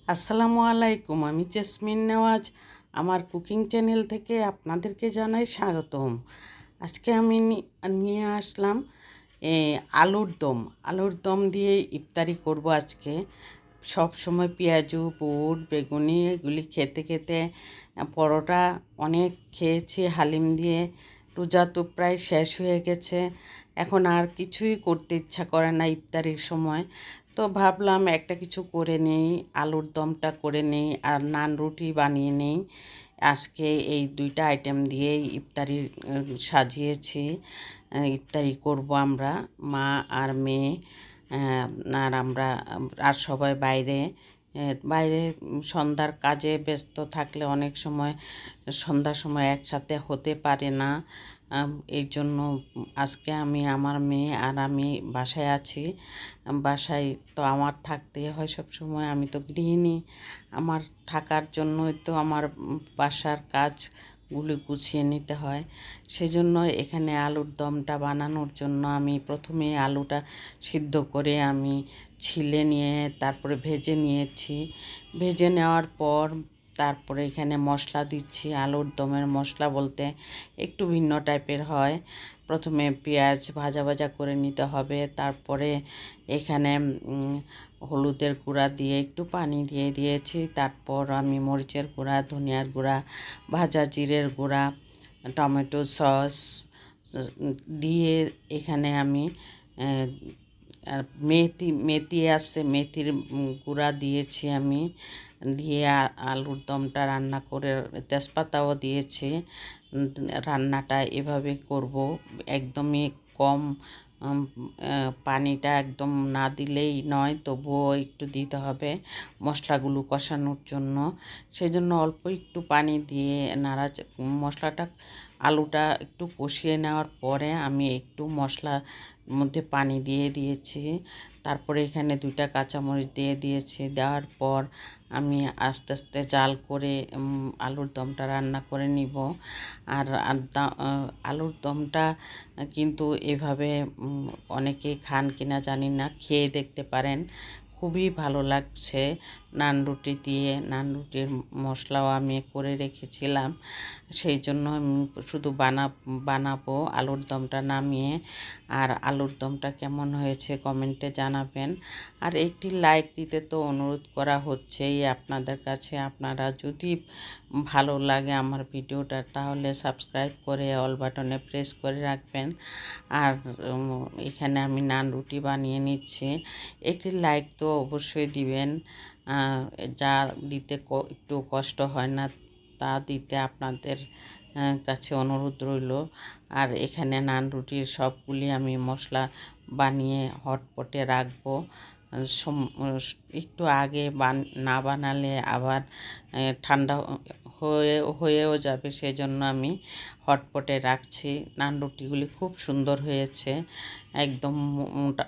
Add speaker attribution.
Speaker 1: আসসালামু আলাইকুম। আমি জেসমিন নেওয়াজ আমার কুকিং চ্যানেল থেকে আপনাদেরকে জানাই স্বাগতম। আজকে আমি নিয়ে আসলাম এ, আলুর দম দিয়ে ইফতারি করব আজকে। সব সময় পেঁয়াজু বুট বেগুনি এগুলি খেতে খেতে পরোটা অনেক খেয়েছি হালিম দিয়ে। রোজা তো প্রায় শেষ হয়ে গেছে, এখন আর কিছুই করতে ইচ্ছা করে না ইফতারির সময়। তো ভাবলাম একটা কিছু করে নেই, আলুর দমটা করে নেই আর নান রুটি বানিয়ে নেই। আজকে এই দুইটা আইটেম দিয়েই ইফতারি সাজিয়েছি। ইফতারি করব আমরা, মা আর মেয়ে। আর আমরা আর সবাই বাইরে বাইরে সন্ধ্যার কাজে ব্যস্ত থাকলে অনেক সময় সন্ধ্যার সময় একসাথে হতে পারে না। এই জন্য আজকে আমি আমার মেয়ে আর আমি বাসায় আছি। বাসায় তো আমার থাকতেই হয় সব সময়, আমি তো গৃহিণী। আমার থাকার জন্যই তো আমার বাসার কাজগুলি গুছিয়ে নিতে হয়। সেজন্য এখানে আলুর দমটা বানানোর জন্য আমি প্রথমে আলুটা সিদ্ধ করে আমি ছিলে নিয়ে তারপরে ভেজে নিয়েছি। ভেজে নেওয়ার পর তারপরে এখানে মশলা দিচ্ছি। আলুর দমের মশলা বলতে একটু ভিন্ন টাইপের হয়। প্রথমে পেঁয়াজ ভাজা ভাজা করে নিতে হবে, তারপরে এখানে হলুদের গুঁড়া দিয়ে একটু পানি দিয়ে দিয়েছি। তারপর আমি মরিচের গুঁড়া, ধনিয়ার গুঁড়া, ভাজা জিরের গুঁড়া, টমেটো সস দিয়ে এখানে আমি আর মেথি আছে, মেথির গুঁড়া দিয়েছি আমি। দিয়ে আলুর দমটা রান্না করে তেজপাতাও দিয়েছি। রান্নাটা এভাবে করব, একদমই কম। পানিটা একদম না দিলেই নয়, তবুও একটু দিতে হবে মশলাগুলো কষানোর জন্য। সেজন্য অল্প একটু পানি দিয়ে মশলাটা আলুটা একটু কষিয়ে নেওয়ার পরে আমি একটু মশলার মধ্যে পানি দিয়ে দিয়েছি। তারপরে এখানে দুইটা কাঁচামরিচ দিয়ে দিয়েছি। দেওয়ার পর আমি আস্তে আস্তে জাল করে আলুর দমটা রান্না করে নিব। আর আলুর দমটা কিন্তু এভাবে অনেকেই খান কিনা জানি না, খেয়ে দেখতে পারেন, খুবই ভালো লাগছে। নান রুটি দিয়ে, নান রুটির মশলাও আমি করে রেখেছিলাম, সেই জন্য আমি শুধু বানাবো আলুর দমটা নামিয়ে। আর আলুর দমটা কেমন হয়েছে কমেন্টে জানাবেন। আর একটি লাইক দিতে তো অনুরোধ করা হচ্ছেই আপনাদের কাছে। আপনারা যদি ভালো লাগে আমার ভিডিওটা তাহলে সাবস্ক্রাইব করে অল বাটনে প্রেস করে রাখবেন। আর এখানে আমি নান রুটি বানিয়ে নিচ্ছি। একটি লাইক তো অবশ্যই দিবেন, যা দিতে একটু কষ্ট হয় না তা দিতে আপনাদের কাছে অনুরোধ রইল। আর এখানে নান রুটির সবগুলি আমি মশলা বানিয়ে হটপটে রাখবো। একটু আগে না বানালে আবার ঠান্ডা হয়েও যাবে, সেজন্য আমি হটপটে রাখছি। নান রুটিগুলি খুব সুন্দর হয়েছে, একদম মোটা